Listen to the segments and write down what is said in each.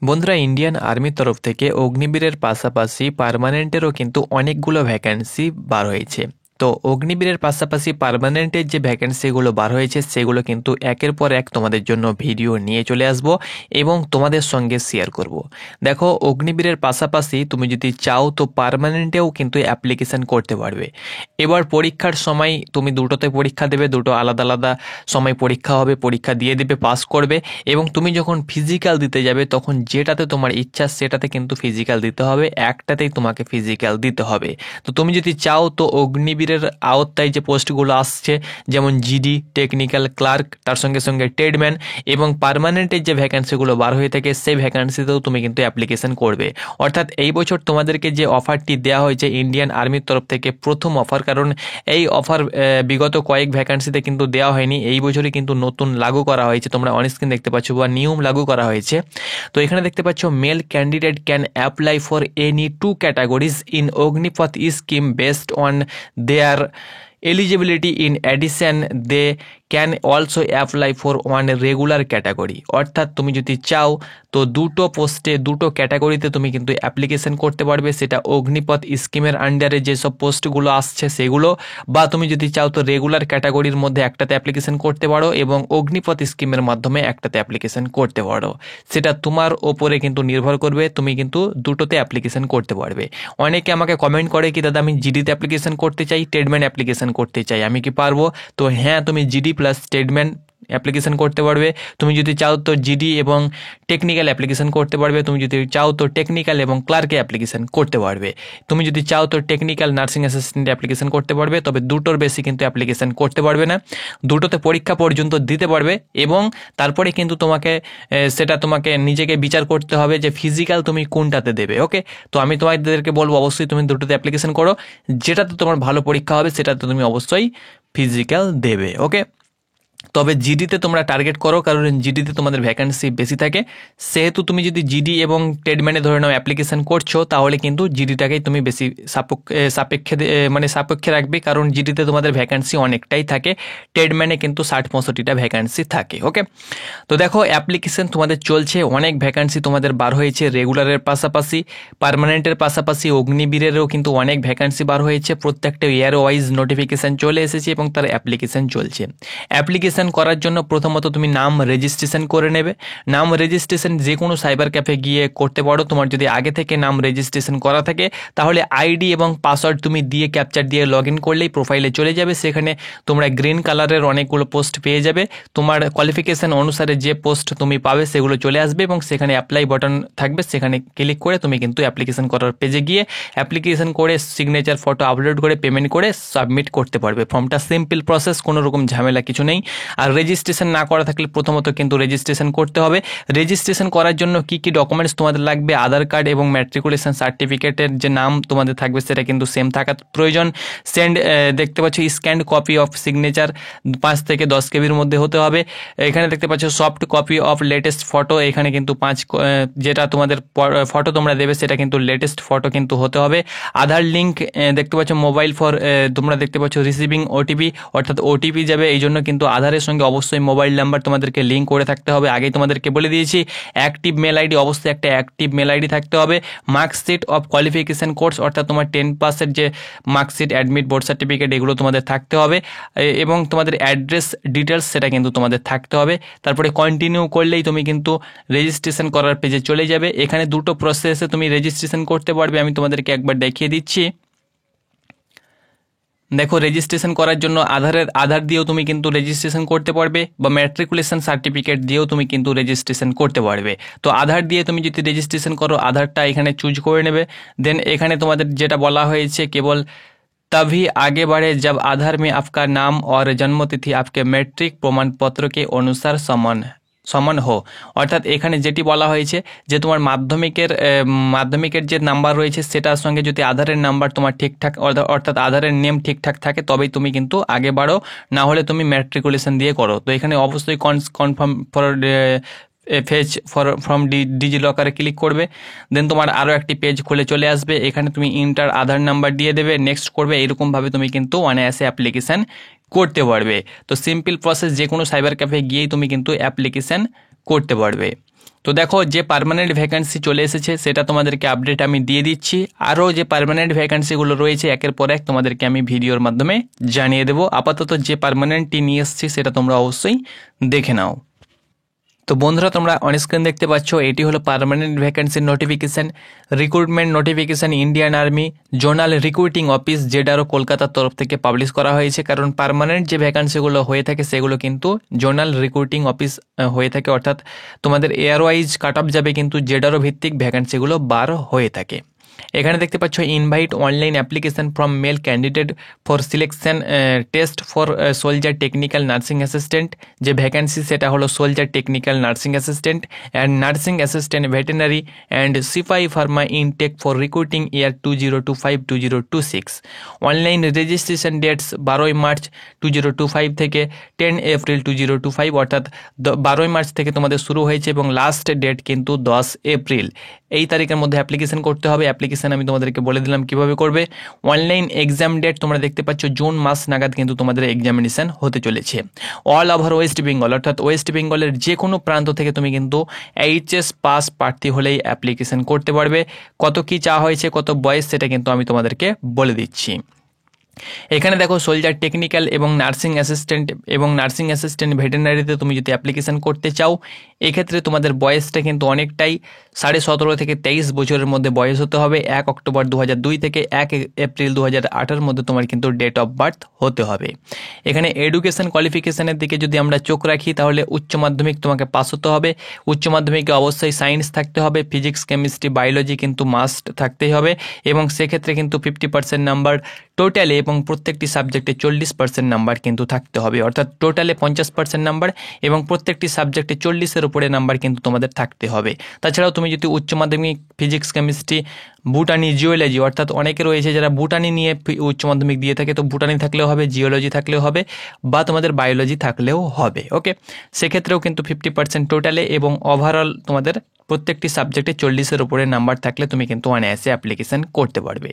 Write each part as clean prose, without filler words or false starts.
বন্ধুরা, ইন্ডিয়ান আর্মির তরফ থেকে অগ্নিবীরের পাশাপাশি পার্মানেন্টেরও কিন্তু অনেকগুলো ভ্যাকেন্সি বার হয়েছে। তো অগ্নিবীরের পাশাপাশি পার্মানেন্টের যে ভ্যাকেন্সিগুলো বার হয়েছে সেগুলো কিন্তু একের পর এক তোমাদের জন্য ভিডিও নিয়ে চলে আসব এবং তোমাদের সঙ্গে শেয়ার করব। দেখো, অগ্নিবীরের পাশাপাশি তুমি যদি চাও তো পার্মানেন্টেও কিন্তু অ্যাপ্লিকেশান করতে পারবে। এবার পরীক্ষার সময় তুমি দুটোতে পরীক্ষা দেবে, দুটো আলাদা আলাদা সময় পরীক্ষা হবে, পরীক্ষা দিয়ে দেবে, পাস করবে এবং তুমি যখন ফিজিক্যাল দিতে যাবে তখন যেটাতে তোমার ইচ্ছা সেটাতে কিন্তু ফিজিক্যাল দিতে হবে, একটাতেই তোমাকে ফিজিক্যাল দিতে হবে। তো তুমি যদি চাও তো অগ্নিবীরের আওতায় যে পোস্টগুলো আসছে যেমন জিডি, টেকনিক্যাল ক্লার্ক, তার সঙ্গে সঙ্গে ট্রেডম্যান এবং পার্মানেন্টের যে ভ্যাকান্সিগুলো বার হয়ে থাকে সেই ভ্যাকান্সিতেও তুমি কিন্তু অ্যাপ্লিকেশন করবে। অর্থাৎ এই বছর তোমাদেরকে যে অফারটি দেওয়া হয়েছে ইন্ডিয়ান আর্মির তরফ থেকে প্রথম অফার, কারণ এই অফার বিগত কয়েক ভ্যাকান্সিতে কিন্তু দেওয়া হয়নি, এই বছরই কিন্তু নতুন লাগু করা হয়েছে। তোমরা অনস্ক্রিন দেখতে পাচ্ছ বা নিয়ম লাগু করা হয়েছে। তো এখানে দেখতে পাচ্ছ male candidate can apply for any two categories in Agnipath scheme based on their eligibility. In addition, they can also apply for one regular category. অর্থাৎ তুমি যদি চাও তো দুটো পোস্টে, দুটো ক্যাটাগরিতে তুমি কিন্তু অ্যাপ্লিকেশন করতে পারবে, সেটা অগ্নিপথ স্কিমের আন্ডারে যেসব পোস্টগুলো আসছে সেগুলো, বা তুমি যদি চাও তো রেগুলার ক্যাটাগরির মধ্যে একটাতে অ্যাপ্লিকেশন করতে পারো এবং অগ্নিপথ স্কিমের মাধ্যমে একটাতে অ্যাপ্লিকেশন করতে পারো। সেটা তোমার ওপরে কিন্তু নির্ভর করবে, তুমি কিন্তু দুটোতে অ্যাপ্লিকেশন করতে পারবে। অনেকে আমাকে কমেন্ট করে কি দাদা আমি জিডিতে অ্যাপ্লিকেশন করতে চাই, ট্রেডম্যান অ্যাপ্লিকেশন করতে চাই, আমি কি পারবো? তো হ্যাঁ, তুমি জিডি প্লাস স্টেটমেন্ট অ্যাপ্লিকেশন করতে পারবে। তুমি যদি চাও তো জিডি এবং টেকনিক্যাল অ্যাপ্লিকেশন করতে পারবে। তুমি যদি চাও তো টেকনিক্যাল এবং ক্লার্কে অ্যাপ্লিকেশন করতে পারবে। তুমি যদি চাও তো টেকনিক্যাল নার্সিং অ্যাসিস্ট্যান্ট অ্যাপ্লিকেশন করতে পারবে, তবে দুটোর বেশি কিন্তু অ্যাপ্লিকেশন করতে পারবে না। দুটোতে পরীক্ষা পর্যন্ত দিতে পারবে এবং তারপরে কিন্তু তোমাকে সেটা তোমাকে নিজেকে বিচার করতে হবে যে ফিজিক্যাল তুমি কোনটাতে দেবে। ওকে, তো আমি তোমাদেরকে বলবো অবশ্যই তুমি দুটোতে অ্যাপ্লিকেশন করো, যেটাতে তোমার ভালো পরীক্ষা হবে সেটাতে তুমি অবশ্যই ফিজিক্যাল দেবে। ওকে, তবে জিডিতে তোমরা টার্গেট করো, কারণ জিডিতে তোমাদের ভ্যাকান্সি বেশি থাকে। সেহেতু তুমি যদি জিডি এবং ট্রেডম্যানে ধরে নাও অ্যাপ্লিকেশন করছো, তাহলে কিন্তু জিডিটাকেই তুমি বেশি সাপেক্ষে রাখবে, কারণ জিডিতে তোমাদের ভ্যাকান্সি অনেকটাই থাকে, ট্রেডম্যানে কিন্তু 60-65টা ভ্যাকান্সি থাকে। ওকে, তো দেখো অ্যাপ্লিকেশন তোমাদের চলছে, অনেক ভ্যাকান্সি তোমাদের বার হয়েছে, রেগুলারের পাশাপাশি পার্মানেন্টের পাশাপাশি অগ্নিবীরেরও কিন্তু অনেক ভ্যাকান্সি বার হয়েছে। প্রত্যেকটা ইয়ার ওয়াইজ নোটিফিকেশান চলে এসেছে এবং তার অ্যাপ্লিকেশন চলছে। অ্যাপ্লিকেশন করার জন্য প্রথমত তুমি নাম রেজিস্ট্রেশন করে নেবে। নাম রেজিস্ট্রেশন যে কোনো সাইবার ক্যাফে গিয়ে করতে পারো। তোমার যদি আগে থেকে নাম রেজিস্ট্রেশন করা থাকে তাহলে আইডি এবং পাসওয়ার্ড তুমি দিয়ে ক্যাপচার দিয়ে লগ ইন করলেই প্রোফাইলে চলে যাবে। সেখানে তোমরা গ্রিন কালারের অনেকগুলো পোস্ট পেয়ে যাবে। তোমার কোয়ালিফিকেশান অনুসারে যে পোস্ট তুমি পাবে সেগুলো চলে আসবে এবং সেখানে অ্যাপ্লাই বাটন থাকবে, সেখানে ক্লিক করে তুমি কিন্তু অ্যাপ্লিকেশন করার পেজে গিয়ে অ্যাপ্লিকেশন করে সিগনেচার ফটো আপলোড করে পেমেন্ট করে সাবমিট করতে পারবে। ফর্মটা সিম্পল প্রসেস, কোনো রকম ঝামেলা কিছু নেই। আর রেজিস্ট্রেশন না করা থাকলে প্রথমত কিন্তু রেজিস্ট্রেশন করতে হবে। রেজিস্ট্রেশন করার জন্য কি কি ডকুমেন্টস তোমাদের লাগবে, আধার কার্ড এবং ম্যাট্রিকুলেশন সার্টিফিকেটের যে নাম তোমাদের থাকবে সেটা কিন্তু সেম থাকা প্রয়োজন। দেখতে পাচ্ছ স্ক্যান্ড কপি অফ সিগনেচার 5 থেকে 10 কেবির মধ্যে হতে হবে। এখানে দেখতে পাচ্ছ soft copy of latest photo, এখানে কিন্তু 5 যেটা তোমাদের ফটো তোমরা দেবে সেটা কিন্তু লেটেস্ট ফটো কিন্তু হতে হবে। আধার লিঙ্ক দেখতে পাচ্ছ মোবাইল ফর, তোমরা দেখতে পাচ্ছ রিসিভিং ওটিপি, অর্থাৎ ওটিপি যাবে, এই জন্য কিন্তু আধারের সঙ্গে অবশ্যই মোবাইল নাম্বার তোমাদেরকে লিঙ্ক করে থাকতে হবে। আগেই তোমাদেরকে বলে দিয়েছি। অ্যাক্টিভ মেল আইডি, অবশ্যই একটা অ্যাক্টিভ মেল আইডি থাকতে হবে। মার্কশিট অফ কোয়ালিফিকেশন কোর্স, অর্থাৎ তোমার 10 পাসের যে মার্কশিট, অ্যাডমিট, বোর্ড সার্টিফিকেট এগুলো তোমাদের থাকতে হবে এবং তোমাদের অ্যাড্রেস ডিটেলস সেটা কিন্তু তোমাদের থাকতে হবে। তারপরে কন্টিনিউ করলেই তুমি কিন্তু রেজিস্ট্রেশন করার পেজে চলে যাবে। এখানে দুটো প্রসেসে তুমি রেজিস্ট্রেশন করতে পারবে, আমি তোমাদেরকে একবার দেখিয়ে দিচ্ছি। দেখো, রেজিস্ট্রেশন করার জন্য আধার দিয়েও তুমি কিন্তু রেজিস্ট্রেশন করতে পারবে বা ম্যাট্রিকুলেশন সার্টিফিকেট দিয়েও তুমি কিন্তু রেজিস্ট্রেশন করতে পারবে। তো আধার দিয়ে তুমি যদি রেজিস্ট্রেশন করো, আধারটা এখানে চুজ করে নেবে। দেন এখানে তোমাদের যেটা বলা হয়েছে কেবল तभी आगे बढ़े जब आधार में आपका नाम और जन्मतिथि आपके मैट्रिक प्रमाण पत्र के अनुसार সমান হো। অর্থাৎ এখানে যেটি বলা হয়েছে যে তোমার মাধ্যমিকের যে নাম্বার রয়েছে সেটার সঙ্গে যদি আধারের নাম্বার তোমার ঠিকঠাক, অর্থাৎ আধারের নেম ঠিকঠাক থাকে তবেই তুমি কিন্তু আগে বাড়ো, না হলে তুমি ম্যাট্রিকুলেশন দিয়ে করো। তো এখানে অবশ্যই কনফার্ম ফর ফেজ ফ্রম ডিজি লকারে ক্লিক করবে। দেন তোমার আরও একটি পেজ খুলে চলে আসবে, এখানে তুমি ইন্টার আধার নাম্বার দিয়ে দেবে, নেক্সট করবে। এরকমভাবে তুমি কিন্তু অনায়াসে অ্যাপ্লিকেশান করতে পারবে। তো সিম্পল প্রসেস, যে কোনো সাইবার ক্যাফে গিয়েই তুমি কিন্তু অ্যাপ্লিকেশান করতে পারবে। তো দেখো যে পার্মানেন্ট ভ্যাকেন্সি চলে এসেছে সেটা তোমাদেরকে আপডেট আমি দিয়ে দিচ্ছি। আরও যে পার্মানেন্ট ভ্যাকেন্সিগুলো রয়েছে একের পর এক তোমাদেরকে আমি ভিডিওর মাধ্যমে জানিয়ে দেবো। আপাতত যে পার্মানেন্টটি নিয়ে এসেছি সেটা তোমরা অবশ্যই দেখে নাও। তো বন্ধুরা, তোমরা অন স্ক্রিন দেখতে পাচ্ছ এটি হলো পার্মানেন্ট ভ্যাকেন্সির notification, recruitment notification Indian Army zonal recruiting office ZRO কলকাতার তরফ থেকে পাবলিশ করা হয়েছে। কারণ পার্মানেন্ট যে ভ্যাকেন্সিগুলো হয়ে থাকে সেগুলো কিন্তু জোনাল রিক্রুটিং অফিস হয়ে থাকে, অর্থাৎ তোমাদের এয়ার ওয়াইজ কাট অফ যাবে, কিন্তু জেডআরও ভিত্তিক ভ্যাকেন্সিগুলো বার হয়ে থাকে। এখানে দেখতে পাচ্ছ invite online application from male candidate for selection test for soldier technical nursing assistant. যে ভ্যাকেন্সি সেটা হলো soldier technical nursing assistant and nursing assistant veterinary and সিপাই pharma intake for recruiting year 2025-2026। Online registration dates 12 March 2025 থেকে 10 April 2025, অর্থাৎ 12 March থেকে তোমাদের শুরু হয়েছে এবং লাস্ট ডেট কিন্তু 10 এপ্রিল। এই তারিখের মধ্যে অ্যাপ্লিকেশন করতে হবে। অ্যাপ্লিকেশন আমি তোমাদেরকে বলে দিলাম কিভাবে করবে। অনলাইন এক্সাম ডেট তোমরা দেখতে পাচ্ছ জুন মাস নাগাদ কিন্তু তোমাদের এক্সামিনেশন হতে চলেছে। অল ওভার ওয়েস্ট বেঙ্গল, অর্থাৎ ওয়েস্ট বেঙ্গলের যে কোনো প্রান্ত থেকে তুমি কিন্তু এইচএস পাস প্রার্থী হলেই অ্যাপ্লিকেশন করতে পারবে। কত কি চাওয়া হয়েছে, কত বয়স, সেটা কিন্তু আমি তোমাদেরকে বলে দিচ্ছি। এখানে দেখো সোলজার টেকনিক্যাল এবং নার্সিং অ্যাসিস্ট্যান্ট ভেটেরিনারিতে তুমি যদি অ্যাপ্লিকেশন করতে চাও, এক্ষেত্রে তোমাদের বয়সটা কিন্তু অনেকটাই 17.5 থেকে 23 বছরের মধ্যে বয়স হতে হবে। 1 অক্টোবর 2002 থেকে 1 এপ্রিল 2008 মধ্যে তোমার কিন্তু ডেট অফ বার্থ হতে হবে। এখানে এডুকেশন কোয়ালিফিকেশনের দিকে যদি আমরা চোখ রাখি তাহলে উচ্চ মাধ্যমিক তোমাকে পাস হতে হবে। উচ্চ মাধ্যমিকে অবশ্যই সায়েন্স থাকতে হবে, ফিজিক্স কেমিস্ট্রি বায়োলজি কিন্তু মাস্ট থাকতেই হবে এবং সেক্ষেত্রে কিন্তু 50% নাম্বার টোটালে এবং প্রত্যেকটি সাবজেক্টে 40% নাম্বার কিন্তু থাকতে হবে, অর্থাৎ টোটালে 50% নাম্বার এবং প্রত্যেকটি সাবজেক্টে 40-এর উপরে নাম্বার কিন্তু তোমাদের থাকতে হবে। তাছাড়াও তুমি যদি উচ্চ মাধ্যমিক ফিজিক্স কেমিস্ট্রি বুটানি জিওলজি, অর্থাৎ অনেকে রয়েছে যারা বুটানি নিয়ে উচ্চ মাধ্যমিক দিয়ে থাকে, তো বুটানি থাকলেও হবে, জিওলজি থাকলেও হবে বা তোমাদের বায়োলজি থাকলেও হবে। ওকে, সেক্ষেত্রেও কিন্তু 50% টোটালে এবং ওভারঅল তোমাদের প্রত্যেকটি সাবজেক্টে 40-এর উপরে নাম্বার থাকলে তুমি কিন্তু অনায়াসে অ্যাপ্লিকেশন করতে পারবে।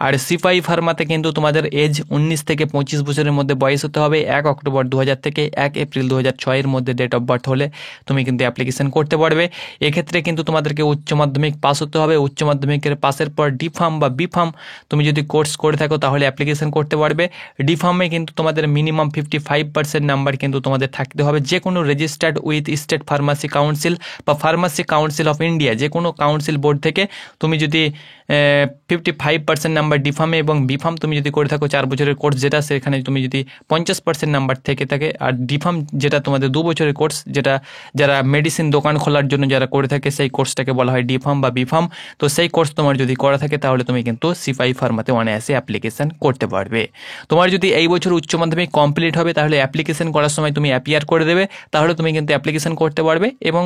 আর সিপাই ফার্মাতে কিন্তু তোমাদের এজ 19 থেকে 25 বছরের মধ্যে বয়স হতে হবে। 1 অক্টোবর 2000 থেকে 1 এপ্রিল 2006 এর মধ্যে ডেট অফ বার্থ হলে তুমি কিন্তু অ্যাপ্লিকেশন করতে পারবে। এক্ষেত্রে কিন্তু তোমাদেরকে উচ্চ মাধ্যমিক পাস হতে হবে। উচ্চ মাধ্যমিকের পাসের পর ডি ফার্ম বা বি ফার্ম তুমি যদি কোর্স করে থাকো তাহলে অ্যাপ্লিকেশন করতে পারবে। ডি ফার্মে কিন্তু তোমাদের মিনিমাম 55% নাম্বার কিন্তু তোমাদের থাকতে হবে। যে কোনো registered with state pharmacy council বা ফার্মাসি কাউন্সিল অফ ইন্ডিয়া, যে কোনো কাউন্সিল বোর্ড থেকে তুমি যদি 55% নাম্বার ডি ফার্মে এবং বি ফার্ম তুমি যদি করে থাকো 4 বছরের কোর্স যেটা, সেখানে তুমি যদি 50% নাম্বার থেকে থাকে, আর ডি ফার্ম যেটা তোমাদের 2 বছরের কোর্স, যেটা যারা মেডিসিন দোকান খোলার জন্য যারা করে থাকে সেই কোর্সটাকে বলা হয় ডি ফার্ম বা বি ফার্ম। তো সেই কোর্স তোমার যদি করা থাকে তাহলে তুমি কিন্তু সিপাই ফার্মাতে অনায়াসে অ্যাপ্লিকেশন করতে পারবে। তোমার যদি এই বছর উচ্চ মাধ্যমিক কমপ্লিট হবে তাহলে অ্যাপ্লিকেশন করার সময় তুমি অ্যাপিয়ার করে দেবে, তাহলে তুমি কিন্তু অ্যাপ্লিকেশন করতে পারবে এবং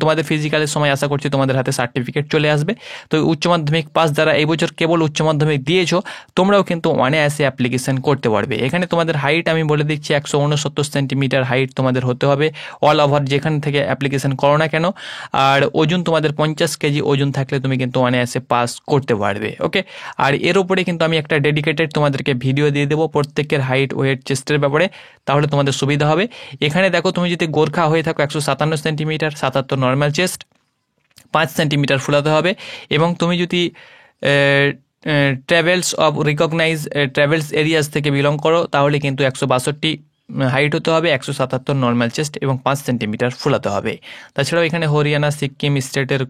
তোমাদের ফিজিক্যালের সময় আশা করছি তোমাদের হাতে সার্টিফিকেট চলে আসবে। তো উচ্চ মাধ্যমিক পাস যারা এই বছর কেবল উচ্চ মাধ্যমিক দিয়েছো তোমরাও কিন্তু অনায়াসে অ্যাপ্লিকেশন করতে পারবে। এখানে তোমাদের হাইট আমি বলে দিচ্ছি 169 সেন্টিমিটার হাইট তোমাদের হতে হবে অল ওভার যেখান থেকে অ্যাপ্লিকেশন করো না কেন। আর ওজন তোমাদের 50 কেজি ওজন থাকলে তুমি কিন্তু অনায়াসে পাস করতে পারবে। ওকে, আর এর উপরে কিন্তু আমি একটা ডেডিকেটেড তোমাদেরকে ভিডিও দিয়ে দেবো প্রত্যেকের হাইট ওয়েট চেস্টের ব্যাপারে, তাহলে তোমাদের সুবিধা হবে। এখানে দেখো তুমি যদি গোর্খা হয়ে থাকো 157 সেন্টিমিটার, 77 নর্মাল চেস্ট, 5 সেন্টিমিটার ফুলাতে হবে এবং তুমি যদি tribals of recognise tribals areas থেকে বিলং করো তাহলে কিন্তু 162 হাইট হতে হবে, 177 নর্মাল চেস্ট এবং 5 সেন্টিমিটার ফুলাতে হবে। তাছাড়াও এখানে হরিয়ানা সিকিম স্টেটের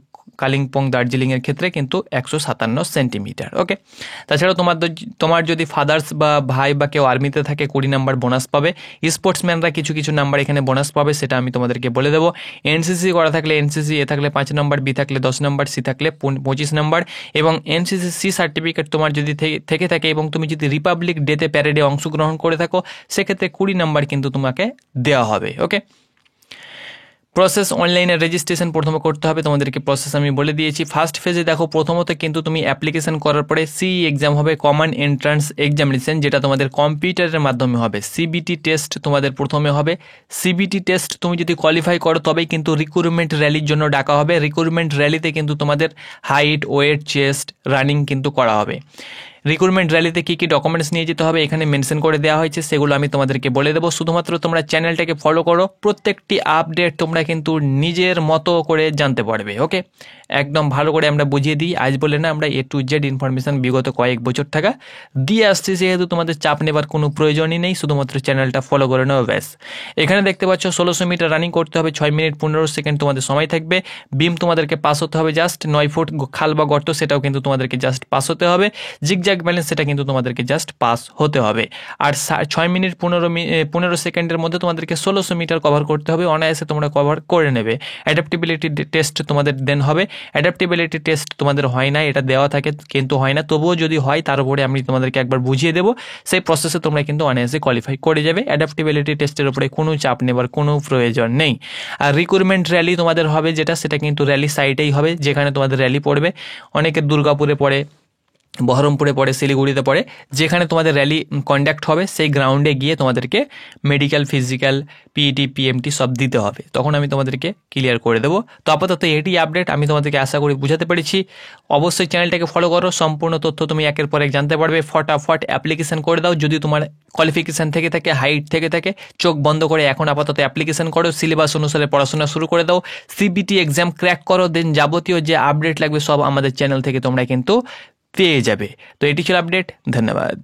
কালিম্পং দার্জিলিংয়ের ক্ষেত্রে কিন্তু 157 সেন্টিমিটার। ওকে, তাছাড়াও তোমার যদি ফাদার্স বা ভাই বা কেউ আর্মিতে থাকে 20 নাম্বার বোনাস পাবে। স্পোর্টসম্যানরা কিছু কিছু নাম্বার এখানে বোনাস পাবে, সেটা আমি তোমাদেরকে বলে দেবো। এনসিসি করা থাকলে এনসিসি এ থাকলে 5 নাম্বার, বি থাকলে 10 নাম্বার, সি থাকলে 25 নাম্বার এবং এনসিসি সি সার্টিফিকেট তোমার যদি থেকে থাকে এবং তুমি যদি রিপাবলিক ডেতে প্যারেডে অংশগ্রহণ করে থাকো সেক্ষেত্রে 20 নাম্বার কিন্তু তোমাকে দেওয়া হবে। ওকে, প্রসেস অনলাইনে রেজিস্ট্রেশন প্রথমে করতে হবে, তোমাদেরকে প্রসেস আমি বলে দিয়েছি। ফার্স্ট ফেজে দেখো প্রথমত কিন্তু তুমি অ্যাপ্লিকেশন করার পরে সি এক্সাম হবে, কমন এন্ট্রান্স এক্সামিনেশন, যেটা তোমাদের কম্পিউটারের মাধ্যমে হবে। সিবিটি টেস্ট তোমাদের প্রথমে হবে। সিবিটি টেস্ট তুমি যদি কোয়ালিফাই করো তবেই কিন্তু রিক্রুটমেন্ট র্যালির জন্য ডাকা হবে। রিক্রুটমেন্ট র্যালিতে কিন্তু তোমাদের হাইট ওয়েট চেস্ট রানিং কিন্তু করা হবে। রিক্রুটমেন্ট র্যালিতে কী কী ডকুমেন্টস নিয়ে যেতে হবে এখানে মেনশন করে দেওয়া হয়েছে, সেগুলো আমি তোমাদেরকে বলে দেবো। শুধুমাত্র তোমরা চ্যানেলটাকে ফলো করো, প্রত্যেকটি আপডেট তোমরা কিন্তু নিজের মতো করে জানতে পারবে। ওকে, একদম ভালো করে আমরা বুঝিয়ে দিই, আজ বলে না, আমরা A to Z ইনফরমেশান বিগত কয়েক বছর থাকা দিয়ে আসছি, যেহেতু তোমাদের চাপ নেবার কোনো প্রয়োজনই নেই, শুধুমাত্র চ্যানেলটা ফলো করে নেও ব্যাস। এখানে দেখতে পাচ্ছ 1600 মিটার রানিং করতে হবে, 6 মিনিট 15 সেকেন্ড তোমাদের সময় থাকবে। বিম তোমাদেরকে পাস হতে হবে জাস্ট 9 ফুট, খাল বা গর্ত সেটাও কিন্তু তোমাদেরকে জাস্ট পাস হতে হবে। জিগজ্যাগ ব্যালেন্স সেটা কিন্তু তোমাদেরকে জাস্ট পাস হতে হবে। আর 6 মিনিট 15 সেকেন্ডের মধ্যে তোমাদেরকে 1600 মিটার কভার করতে হবে, অনায়াসে তোমরা কভার করে নেবে। অ্যাডাপ্টেবিলিটি টেস্ট তোমাদের দেন হবে। অ্যাডাপ্টেবিলিটি টেস্ট তোমাদের হয় না, এটা দেওয়া থাকে কিন্তু হয় না, তবুও যদি হয় তার উপরে আমি তোমাদেরকে একবার বুঝিয়ে দেবো, সেই প্রসেসে তোমরা কিন্তু অনায়াসে কোয়ালিফাই করে যাবে। অ্যাডাপ্টেবিলিটি টেস্টের উপরে কোনো চাপ নেবার কোনো প্রয়োজন নেই। আর রিক্রুটমেন্ট র্যালি তোমাদের হবে যেটা, সেটা কিন্তু র্যালি সাইটেই হবে, যেখানে তোমাদের র্যালি পড়বে। অনেকের দুর্গাপুরে পড়ে, বহরমপুরে পড়ে, শিলিগুড়িতে পড়ে, যেখানে তোমাদের র্যালি কন্ডাক্ট হবে সেই গ্রাউন্ডে গিয়ে তোমাদেরকে মেডিকেল, ফিজিক্যাল, পিইটি, পিএমটি সব দিতে হবে, তখন আমি তোমাদেরকে ক্লিয়ার করে দেবো। তো আপাতত এটি আপডেট, আমি তোমাদেরকে আশা করি বুঝাতে পেরেছি। অবশ্যই চ্যানেলটাকে ফলো করো, সম্পূর্ণ তথ্য তুমি একের পর এক জানতে পারবে। ফটাফট অ্যাপ্লিকেশন করে দাও, যদি তোমার কোয়ালিফিকেশান থেকে থাকে, হাইট থেকে থাকে, চোখ বন্ধ করে এখন আপাতত অ্যাপ্লিকেশন করো, সিলেবাস অনুসারে পড়াশোনা শুরু করে দাও, সিবিটি এক্সাম ক্র্যাক করো, দেন যাবতীয় যে আপডেট লাগবে সব আমাদের চ্যানেল থেকে তোমরা কিন্তু পেয়ে যাবে। তো এটি ছিল আপডেট, ধন্যবাদ।